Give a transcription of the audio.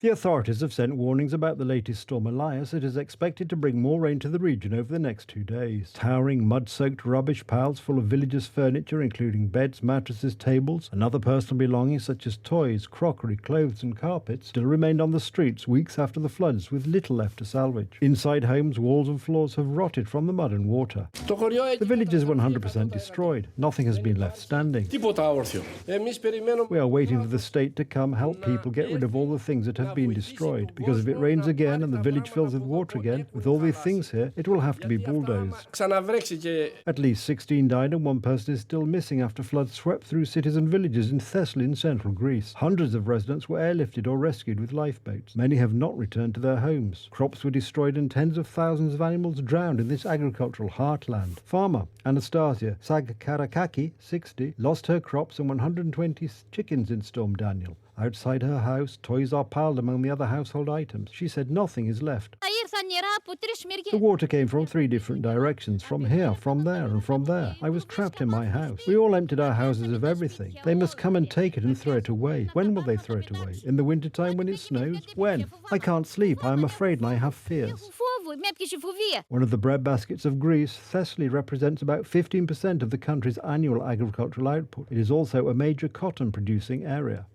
The authorities have sent warnings about the latest storm Elias that is expected to bring more rain to the region over the next 2 days. Towering, mud-soaked rubbish piles full of villagers' furniture, including beds, mattresses, tables, and other personal belongings such as toys, crockery, clothes, and carpets, still remained on the streets weeks after the floods, with little left to salvage. Inside homes, walls and floors have rotted from the mud and water. The village is 100% destroyed. Nothing has been left standing. We are waiting for the state to come help people get rid of all the things that have been destroyed, because if it rains again and the village fills with water again, with all these things here, it will have to be bulldozed. At least 16 died and one person is still missing after floods swept through cities and villages in Thessaly in central Greece. Hundreds of residents were airlifted or rescued with lifeboats. Many have not returned to their homes. Crops were destroyed and tens of thousands of animals drowned in this agricultural heartland. Farmer Anastasia Sagkarakaki, 60, lost her crops and 120 chickens in Storm Daniel. Outside her house, toys are piled among the other household items. She said nothing is left. The water came from 3 different directions, from here, from there, and from there. I was trapped in my house. We all emptied our houses of everything. They must come and take it and throw it away. When will they throw it away? In the wintertime when it snows? When? I can't sleep. I am afraid and I have fears. One of the breadbaskets of Greece, Thessaly represents about 15% of the country's annual agricultural output. It is also a major cotton-producing area.